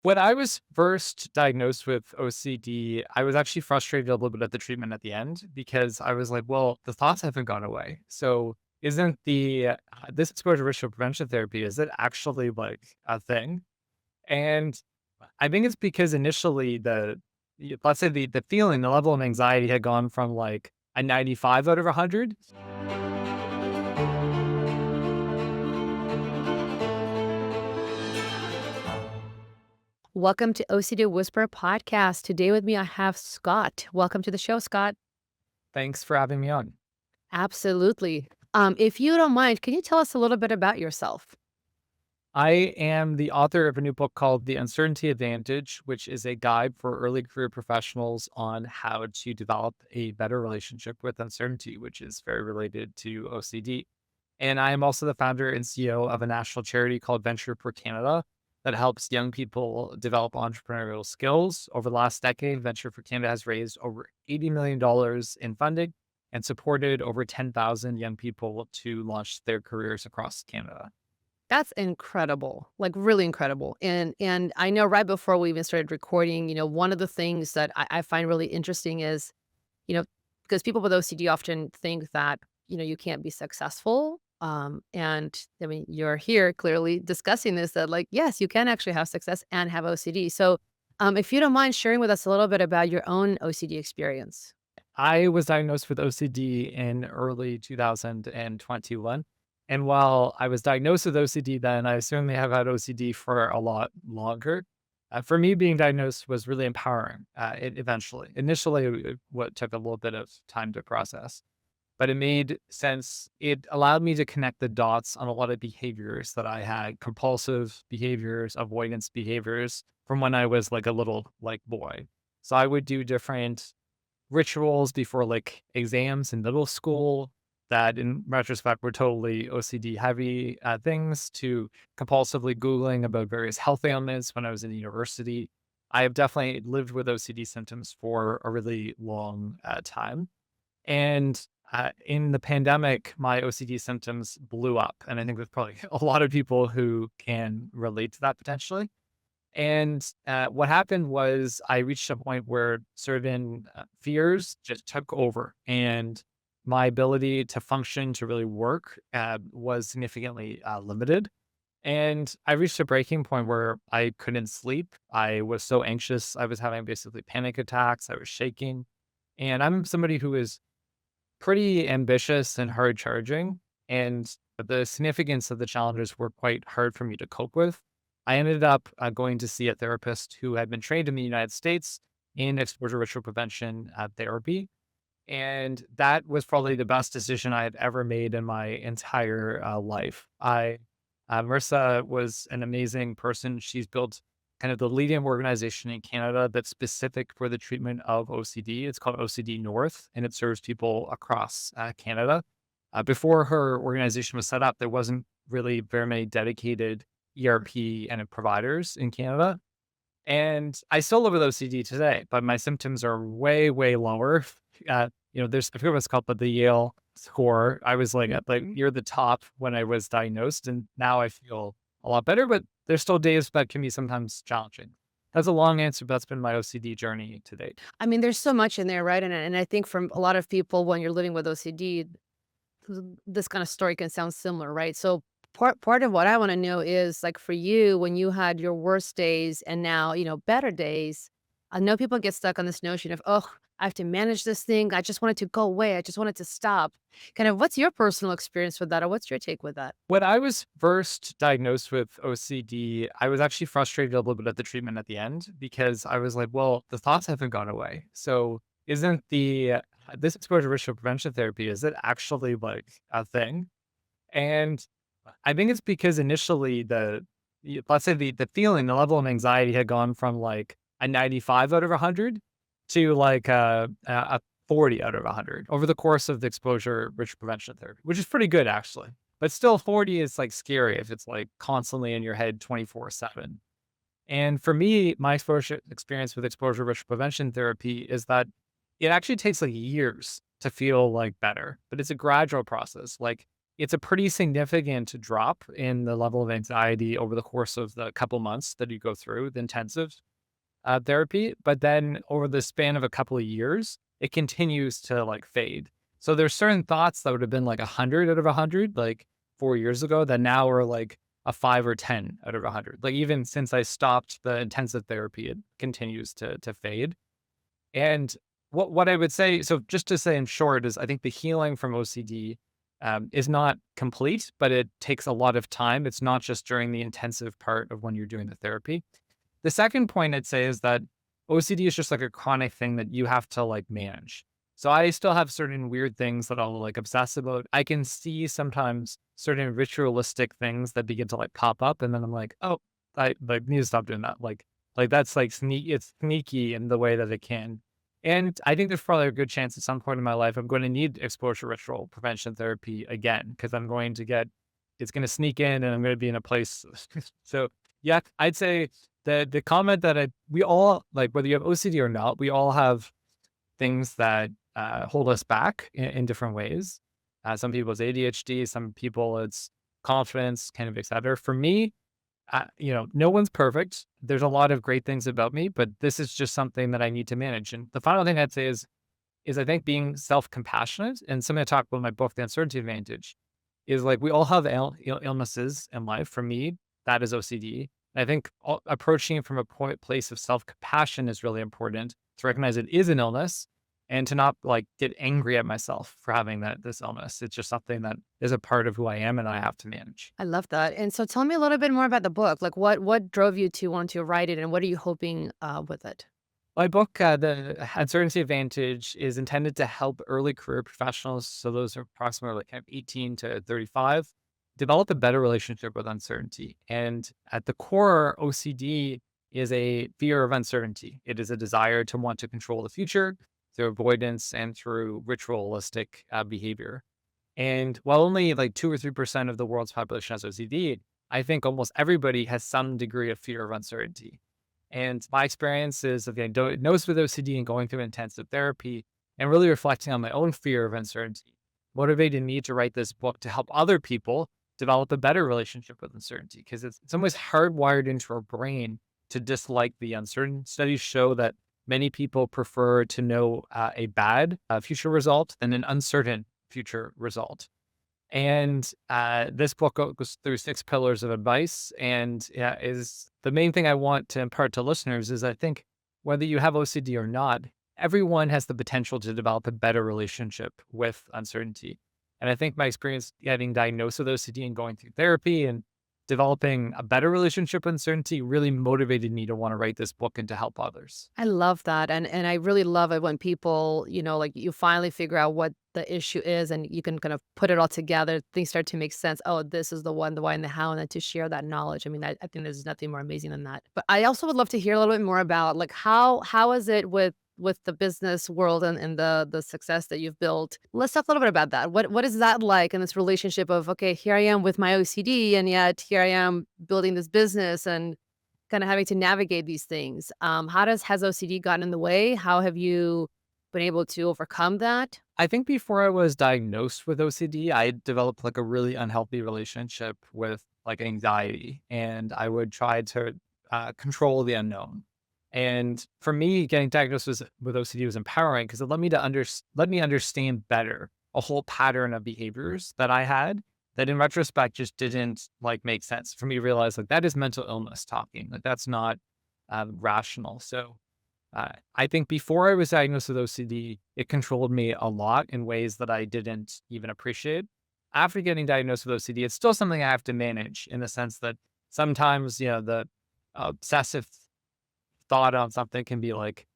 When I was first diagnosed with OCD, I was actually frustrated a little bit at the treatment at the end because I was like, well, the thoughts haven't gone away. So isn't this exposure ritual prevention therapy, is it actually like a thing? And I think it's because initially let's say the feeling, the level of anxiety had gone from like a 95 out of 100. Welcome to OCD Whisper podcast. Today with me, I have Scott. Welcome to the show, Scott. Thanks for having me on. Absolutely. If you don't mind, can you tell us a little bit about yourself? I am the author of a new book called The Uncertainty Advantage, which is a guide for early career professionals on how to develop a better relationship with uncertainty, which is very related to OCD. And I am also the founder and CEO of a national charity called Venture for Canada that helps young people develop entrepreneurial skills. Over the last decade, Venture for Canada has raised over $80 million in funding and supported over 10,000 young people to launch their careers across Canada. That's incredible, like really incredible. And I know right before we even started recording, one of the things that I find really interesting is, you know, because people with OCD often think that, you can't be successful. And I mean, you're here clearly discussing this that like, yes, you can actually have success and have OCD. So if you don't mind sharing with us a little bit about your own OCD experience. I was diagnosed with OCD in early 2021. And while I was diagnosed with OCD then, I certainly have had OCD for a lot longer. For me, being diagnosed was really empowering eventually. Initially, what took a little bit of time to process, but it made sense. It allowed me to connect the dots on a lot of behaviors that I had, compulsive behaviors, avoidance behaviors from when I was like a little like boy. So I would do different rituals before like exams in middle school that in retrospect were totally OCD heavy things to compulsively Googling about various health ailments when I was in university. I have definitely lived with OCD symptoms for a really long time. And in the pandemic, my OCD symptoms blew up. And I think there's probably a lot of people who can relate to that potentially. And what happened was I reached a point where certain fears just took over, and my ability to function, to really work, was significantly limited. And I reached a breaking point where I couldn't sleep. I was so anxious. I was having basically panic attacks. I was shaking. And I'm somebody who is pretty ambitious and hard charging. And the significance of the challenges were quite hard for me to cope with. I ended up going to see a therapist who had been trained in the United States in exposure ritual prevention therapy. And that was probably the best decision I had ever made in my entire life. Marissa was an amazing person. She's built kind of the leading organization in Canada that's specific for the treatment of OCD. It's called OCD North, and it serves people across Canada. Before her organization was set up, there wasn't really very many dedicated ERP and providers in Canada. And I still live with OCD today, but my symptoms are way, way lower. There's I forget what's called, but the Yale score. I was like at like near the top when I was diagnosed, and now I feel a lot better. But there's still days that can be sometimes challenging. That's a long answer, but that's been my OCD journey to date. I mean, there's so much in there, right? And I think from a lot of people, when you're living with OCD, this kind of story can sound similar, right? So part of what I want to know is like for you, when you had your worst days and now, better days, I know people get stuck on this notion of, oh, I have to manage this thing. I just want it to go away. I just want it to stop. Kind of what's your personal experience with that? Or what's your take with that? When I was first diagnosed with OCD, I was actually frustrated a little bit at the treatment at the end because I was like, well, the thoughts haven't gone away. So isn't this exposure ritual prevention therapy, is it actually like a thing? And I think it's because initially let's say the feeling, the level of anxiety had gone from like a 95 out of 100 to like a 40 out of 100 over the course of the exposure ritual prevention therapy, which is pretty good actually. But still 40 is like scary if it's like constantly in your head 24/7. And for me, my exposure experience with exposure ritual prevention therapy is that it actually takes like years to feel like better, but it's a gradual process. Like it's a pretty significant drop in the level of anxiety over the course of the couple months that you go through the intensive therapy. But then over the span of a couple of years, it continues to like fade. So there's certain thoughts that would have been like 100 out of 100, like 4 years ago, that now are like a 5 or 10 out of 100. Like even since I stopped the intensive therapy, it continues to fade. And what I would say, so just to say in short, is I think the healing from OCD is not complete, but it takes a lot of time. It's not just during the intensive part of when you're doing the therapy. The second point I'd say is that OCD is just like a chronic thing that you have to like manage. So I still have certain weird things that I'll like obsess about. I can see sometimes certain ritualistic things that begin to like pop up, and then I'm like, oh, I like need to stop doing that. Like that's like it's sneaky in the way that it can. And I think there's probably a good chance at some point in my life I'm going to need exposure ritual prevention therapy again because I'm going to get it's going to sneak in and I'm going to be in a place. So yeah, I'd say the comment that we all like whether you have OCD or not, we all have things that hold us back in different ways. Some people it's ADHD, some people it's confidence, kind of et cetera. For me, no one's perfect. There's a lot of great things about me, but this is just something that I need to manage. And the final thing I'd say is I think being self-compassionate and something I talk about in my book, The Uncertainty Advantage, is like we all have illnesses in life. For me, that is OCD. I think approaching it from a place of self-compassion is really important to recognize it is an illness and to not like get angry at myself for having this illness. It's just something that is a part of who I am and I have to manage. I love that. And so tell me a little bit more about the book. Like what drove you to want to write it and what are you hoping with it? My book, The Uncertainty Advantage, is intended to help early career professionals, so those are approximately like kind of 18 to 35, develop a better relationship with uncertainty. And at the core, OCD is a fear of uncertainty. It is a desire to want to control the future through avoidance and through ritualistic behavior. And while only like 2 or 3% of the world's population has OCD, I think almost everybody has some degree of fear of uncertainty. And my experiences of getting diagnosed with OCD and going through intensive therapy and really reflecting on my own fear of uncertainty motivated me to write this book to help other people develop a better relationship with uncertainty because it's almost hardwired into our brain to dislike the uncertain. Studies show that many people prefer to know a bad future result than an uncertain future result. And this book goes through 6 pillars of advice, and yeah, is the main thing I want to impart to listeners is I think whether you have OCD or not, everyone has the potential to develop a better relationship with uncertainty. And I think my experience getting diagnosed with OCD and going through therapy and developing a better relationship with uncertainty really motivated me to want to write this book and to help others. I love that, and I really love it when people, like, you finally figure out what the issue is, and you can kind of put it all together, things start to make sense, "Oh, this is the one, the why, and the how," and then to share that knowledge, I mean, I think there's nothing more amazing than that. But I also would love to hear a little bit more about, like, how is it with the business world and the success that you've built? Let's talk a little bit about that. What is that like in this relationship of, "Okay, here I am with my OCD, and yet here I am building this business," and kinda having to navigate these things. Has OCD gotten in the way? How have you been able to overcome that? I think before I was diagnosed with OCD, I developed like a really unhealthy relationship with like anxiety, and I would try to control the unknown. And for me, getting diagnosed with OCD was empowering because it led me to let me understand better a whole pattern of behaviors that I had that in retrospect just didn't like make sense for me to realize like that is mental illness talking, like that's not rational. So I think before I was diagnosed with OCD, it controlled me a lot in ways that I didn't even appreciate. After getting diagnosed with OCD, it's still something I have to manage in the sense that sometimes, the obsessive thought on something can be like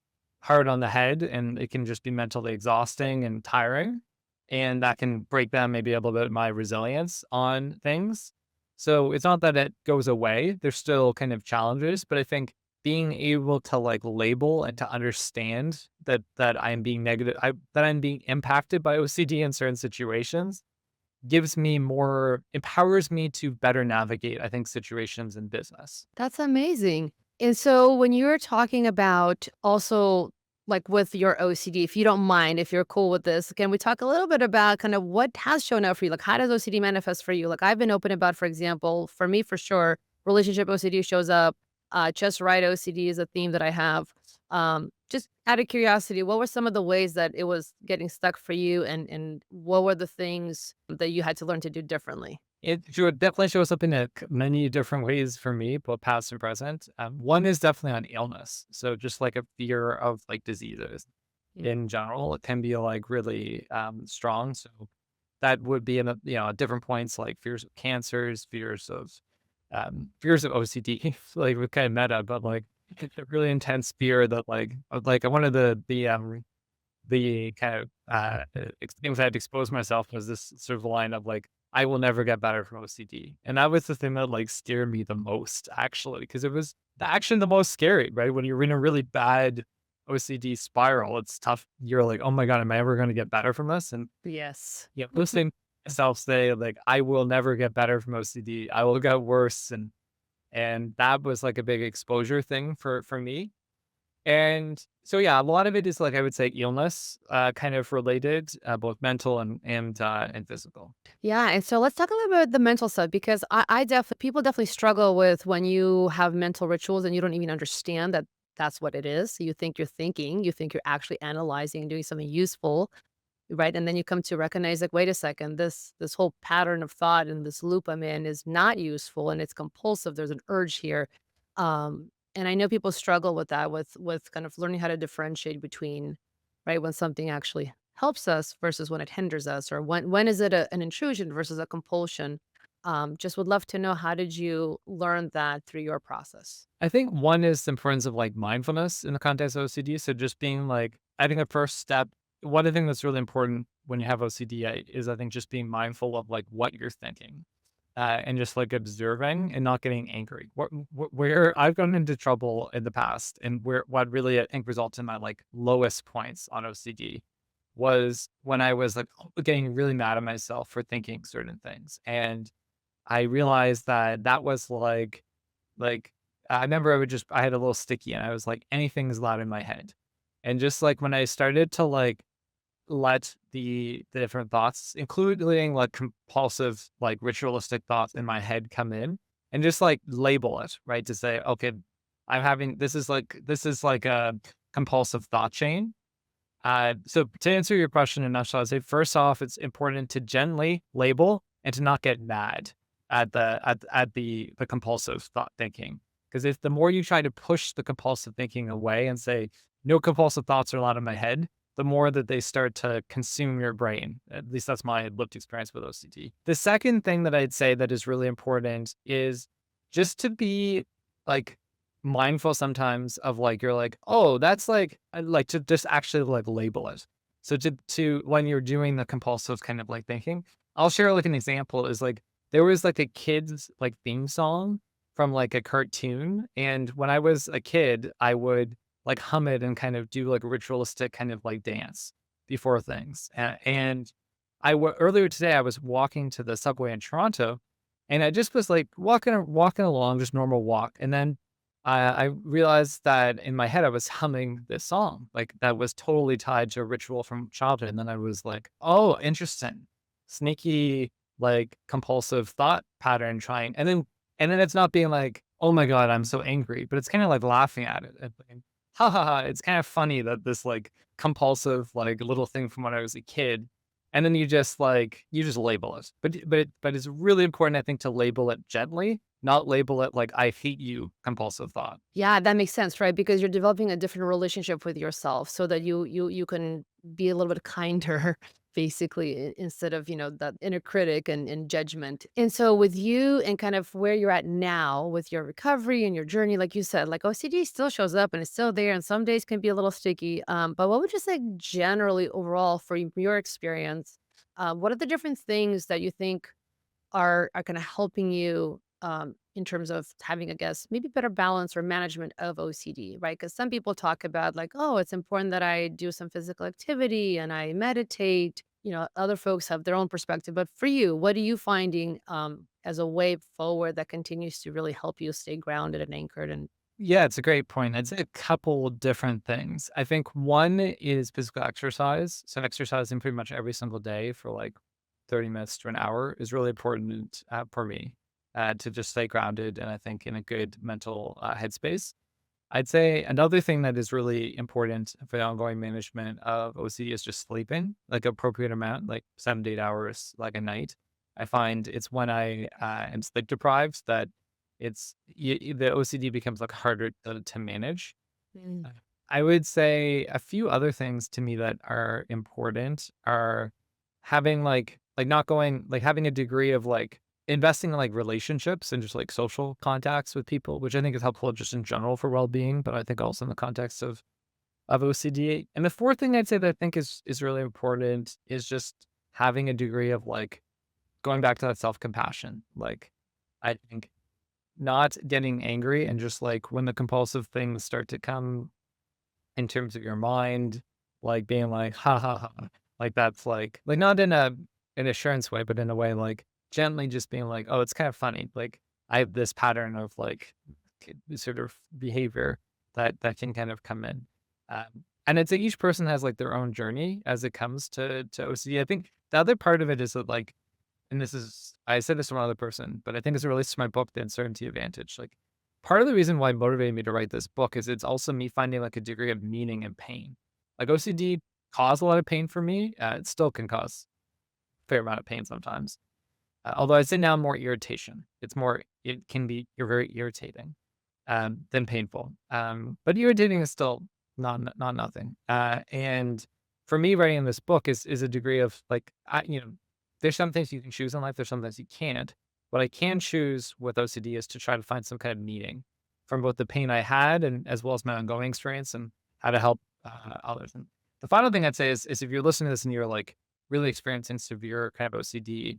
hard on the head and it can just be mentally exhausting and tiring. And that can break down maybe a little bit my resilience on things. So it's not that it goes away. There's still kind of challenges, but I think being able to like label and to understand that I'm being that I'm being impacted by OCD in certain situations empowers me to better navigate, I think, situations in business. That's amazing. And so when you're talking about also like with your OCD, if you don't mind, if you're cool with this, can we talk a little bit about kind of what has shown up for you? Like, how does OCD manifest for you? Like, I've been open about, for example, for me, for sure, relationship OCD shows up. Just right OCD is a theme that I have. Just out of curiosity, what were some of the ways that it was getting stuck for you, and what were the things that you had to learn to do differently? Definitely shows up in many different ways for me, both past and present. One is definitely on illness. So just like a fear of like diseases Yeah. in general, it can be like really strong. So that would be in at different points, like fears of cancers, fears of OCD, like with kind of meta, but like a really intense fear that like one of the kind of things I had to expose myself was this sort of line of like, I will never get better from OCD. And that was the thing that like scared me the most, actually, because it was the action the most scary, right? When you're in a really bad OCD spiral, it's tough. You're like, oh my God, am I ever going to get better from this? And Yes. listening to myself say, like, I will never get better from OCD. I will get worse. And that was like a big exposure thing for me. And so, yeah, a lot of it is like I would say illness, kind of related, both mental and physical. Yeah, and so let's talk a little bit about the mental stuff because I definitely people definitely struggle with when you have mental rituals and you don't even understand that that's what it is. You think you're thinking, you think you're actually analyzing and doing something useful, right? And then you come to recognize like, wait a second, this whole pattern of thought and this loop I'm in is not useful and it's compulsive. There's an urge here. And I know people struggle with that, with kind of learning how to differentiate between, right, when something actually helps us versus when it hinders us, or when is it an intrusion versus a compulsion. Just would love to know, how did you learn that through your process? I think one is the importance of like mindfulness in the context of OCD. So just being like, I think the first step, one of the things that's really important when you have OCD is I think just being mindful of like what you're thinking. And just like observing and not getting angry. Where I've gotten into trouble in the past, and where what really I think results in my like lowest points on OCD was when I was like getting really mad at myself for thinking certain things, and I realized that that was like I remember I had a little sticky, and I was like anything's loud in my head, and just like when I started to like let the different thoughts, including like compulsive, like ritualistic thoughts in my head come in and just like label it, right? To say, okay, I'm having this is like a compulsive thought chain. So to answer your question in a nutshell, I'd say first off, it's important to gently label and to not get mad at the compulsive thought thinking. Because if the more you try to push the compulsive thinking away and say, no compulsive thoughts are allowed in my head, the more that they start to consume your brain. At least that's my lived experience with OCD. The second thing that I'd say that is really important is just to be like mindful sometimes of like you're like, oh, that's like I like to just actually like label it. So to when you're doing the compulsive kind of like thinking, I'll share like an example is like there was like a kid's like theme song from like a cartoon. And when I was a kid, I would like hum it and kind of do like a ritualistic kind of like dance before things. And earlier today, I was walking to the subway in Toronto, and I just was like walking along, just normal walk. And then I realized that in my head, I was humming this song, like that was totally tied to a ritual from childhood. And then I was like, oh, interesting, sneaky, like compulsive thought pattern trying. And then it's not being like, oh my God, I'm so angry, but it's kind of like laughing at it and thinking, ha ha ha. It's kind of funny that this like compulsive, like little thing from when I was a kid. And then you just label it. But it's really important, I think, to label it gently, not label it like I hate you, compulsive thought. Yeah, that makes sense, right? Because you're developing a different relationship with yourself so that you can be a little bit kinder, basically, instead of, that inner critic and judgment. And so with you and kind of where you're at now with your recovery and your journey, like you said, like OCD still shows up and it's still there, and some days can be a little sticky. But what would you say generally overall for your experience? What are the different things that you think are kind of helping you in terms of having, I guess, maybe better balance or management of OCD, right? Because some people talk about like, oh, it's important that I do some physical activity and I meditate. Other folks have their own perspective, but for you, what are you finding as a way forward that continues to really help you stay grounded and anchored? And Yeah, it's a great point. I'd say a couple different things. I think one is physical exercise. So exercising pretty much every single day for like 30 minutes to an hour is really important for me to just stay grounded and I think in a good mental headspace. I'd say another thing that is really important for the ongoing management of OCD is just sleeping, like appropriate amount, like 7 to 8 hours, like a night. I find it's when I am sleep deprived that the OCD becomes like harder to manage. Mm. Uh, I would say a few other things to me that are important are having not going like having a degree of like investing in like relationships and just like social contacts with people, which I think is helpful just in general for well-being, but I think also in the context of OCD. And the fourth thing I'd say that I think is really important is just having a degree of like going back to that self-compassion. Like I think not getting angry and just like when the compulsive things start to come in terms of your mind, like being like, "Ha ha ha," like that's like not in an assurance way, but in a way like gently just being like, "Oh, it's kind of funny." Like I have this pattern of like sort of behavior that can kind of come in, and it's like each person has like their own journey as it comes to OCD. I think the other part of it is that like, and this is I said this to one other person, but I think as it relates to my book, The Uncertainty Advantage, like part of the reason why it motivated me to write this book is it's also me finding like a degree of meaning in pain. Like OCD caused a lot of pain for me. It still can cause a fair amount of pain sometimes. Although I'd say now more irritation. It can be, you're very irritating than painful. But irritating is still not nothing. And for me, writing this book is a degree of like, there's some things you can choose in life. There's some things you can't. What I can choose with OCD is to try to find some kind of meaning from both the pain I had and as well as my ongoing experience and how to help others. And the final thing I'd say is if you're listening to this and you're like really experiencing severe kind of OCD,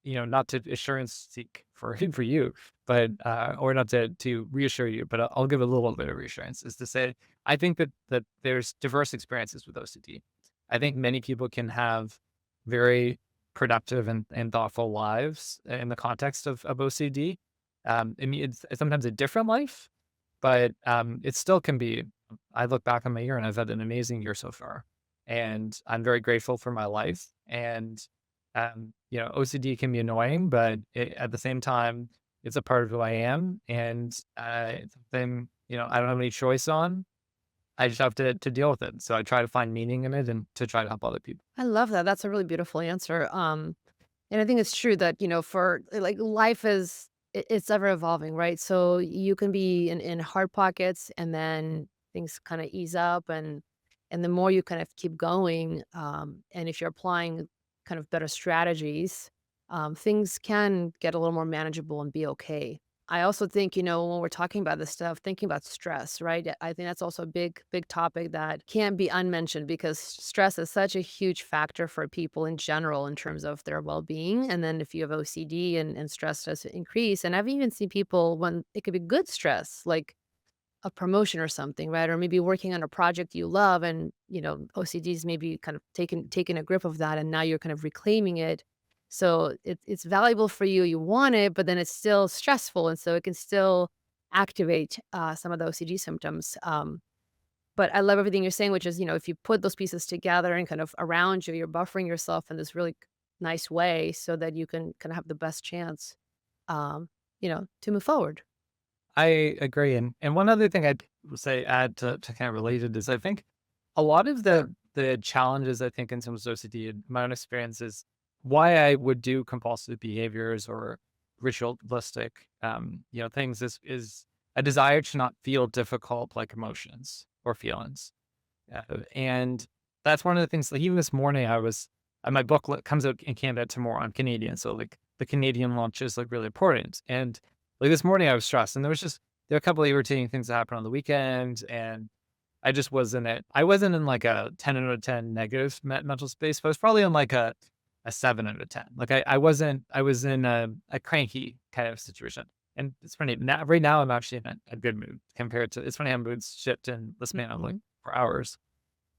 not to assurance seek for for you, but or not to reassure you, but I'll give a little bit of reassurance is to say I think that there's diverse experiences with OCD. I think many people can have very productive and thoughtful lives in the context of OCD. I mean, it's sometimes a different life, but it still can be. I look back on my year and I've had an amazing year so far, and I'm very grateful for my life. And OCD can be annoying, but at the same time, it's a part of who I am, and it's something I don't have any choice on. I just have to deal with it. So I try to find meaning in it and to try to help other people. I love that. That's a really beautiful answer. And I think it's true that, for like life it's ever evolving, right? So you can be in hard pockets and then things kind of ease up and the more you kind of keep going, and if you're applying kind of better strategies, things can get a little more manageable and be okay. I also think, when we're talking about this stuff, thinking about stress, right? I think that's also a big, big topic that can't be unmentioned because stress is such a huge factor for people in general in terms of their well being. And then if you have OCD and stress does increase, and I've even seen people when it could be good stress, like a promotion or something, right? Or maybe working on a project you love and, OCD's maybe kind of taking a grip of that and now you're kind of reclaiming it. So it's valuable for you, you want it, but then it's still stressful. And so it can still activate some of the OCD symptoms. But I love everything you're saying, which is, if you put those pieces together and kind of around you, you're buffering yourself in this really nice way so that you can kind of have the best chance, to move forward. I agree, and one other thing I'd say add to kind of related is I think a lot of the challenges I think in terms of OCD in my own experience is why I would do compulsive behaviors or ritualistic things is a desire to not feel difficult like emotions or feelings. And that's one of the things like even this morning I was my comes out in Canada tomorrow. I'm Canadian, so like the Canadian launch is like really important. And like this morning I was stressed and there were a couple of irritating things that happened on the weekend and I just I wasn't in like a 10 out of 10 negative mental space, but I was probably in like a 7 out of 10. Like I was in a cranky kind of situation. And it's funny now, right now I'm actually in a good mood compared to, it's funny how moods shift in the span of like Mhm. 4 hours.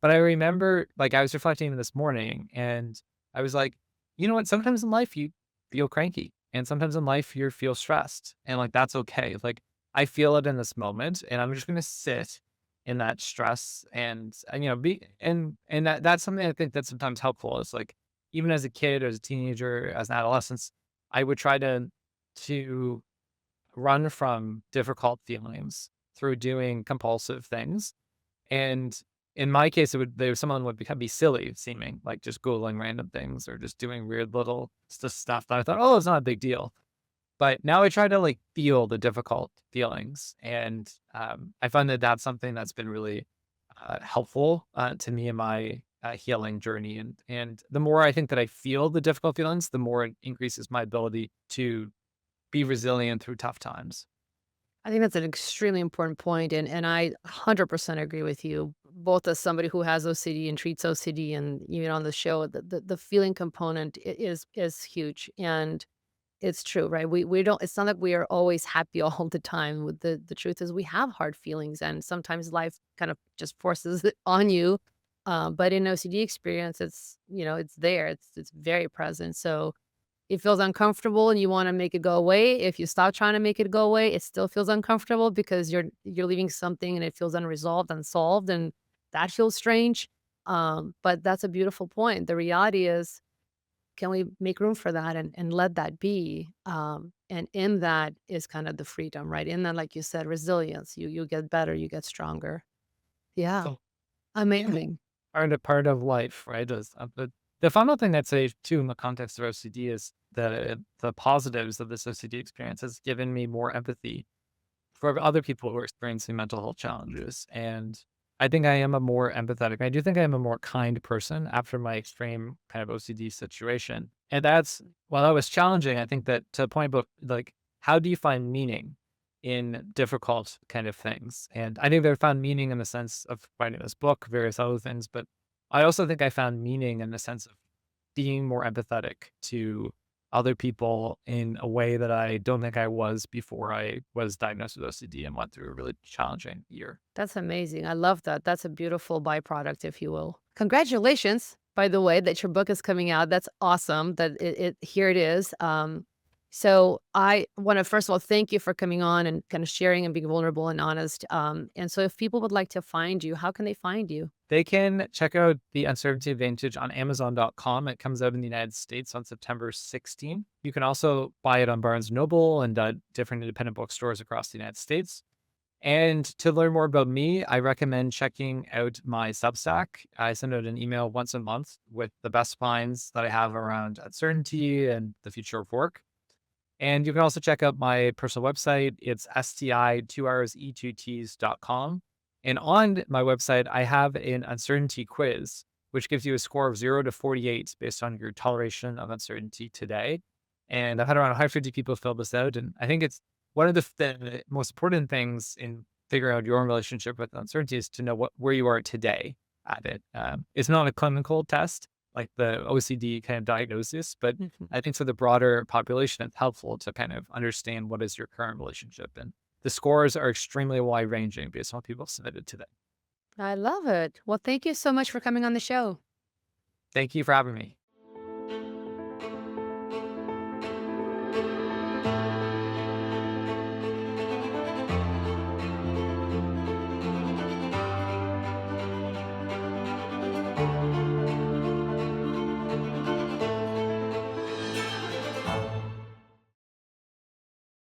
But I remember, like, I was reflecting this morning and I was like, you know what? Sometimes in life you feel cranky and sometimes in life you feel stressed and like that's okay. Like I feel it in this moment, and I'm just gonna sit in that stress and be and that's something I think that's sometimes helpful is like even as a kid, as a teenager, as an adolescent, I would try to run from difficult feelings through doing compulsive things. And in my case, someone would be silly seeming, like just Googling random things or just doing weird little stuff that I thought, oh, it's not a big deal. But now I try to like feel the difficult feelings, and I find that that's something that's been really helpful to me in my healing journey. And the more I think that I feel the difficult feelings, the more it increases my ability to be resilient through tough times. I think that's an extremely important point, and I 100% agree with you, both as somebody who has OCD and treats OCD and even on the show, the feeling component is huge, and it's true, right? We don't it's not like we are always happy all the time. With the truth is we have hard feelings, and sometimes life kind of just forces it on you. But in OCD experience, it's there. It's very present. So it feels uncomfortable and you want to make it go away. If you stop trying to make it go away, it still feels uncomfortable because you're leaving something and it feels unresolved, unsolved, and that feels strange. But that's a beautiful point. The reality is, can we make room for that and let that be? And in that is kind of the freedom, right? In that, like you said, resilience. You get better, you get stronger. Yeah, So yeah, amazing. part of life, right? Is the final thing I'd say too in the context of OCD is the positives of this OCD experience has given me more empathy for other people who are experiencing mental health challenges. And I think I am a more empathetic. I do think I am a more kind person after my extreme kind of OCD situation. And that's while that was challenging, I think that to a point about like how do you find meaning in difficult kind of things? And I think I found meaning in the sense of writing this book, various other things, but I also think I found meaning in the sense of being more empathetic to other people in a way that I don't think I was before I was diagnosed with OCD and went through a really challenging year. That's amazing. I love that. That's a beautiful byproduct, if you will. Congratulations, by the way, that your book is coming out. That's awesome. That it here it is. So I want to first of all thank you for coming on and kind of sharing and being vulnerable and honest. And so if people would like to find you, how can they find you? They can check out The Uncertainty Advantage on Amazon.com. It comes out in the United States on September 16th. You can also buy it on Barnes Noble and different independent bookstores across the United States. And to learn more about me, I recommend checking out my Substack. I send out an email once a month with the best finds that I have around uncertainty and the future of work. And you can also check out my personal website. It's sti2hoursE2ts.com. And on my website, I have an uncertainty quiz, which gives you a score of 0 to 48 based on your toleration of uncertainty today. And I've had around 150 people fill this out. And I think it's one of the most important things in figuring out your own relationship with uncertainty is to know where you are today at it. It's not a clinical test like the OCD kind of diagnosis, but Mhm. I think for the broader population, it's helpful to kind of understand what is your current relationship. And the scores are extremely wide ranging based on what people submitted today. I love it. Well, thank you so much for coming on the show. Thank you for having me.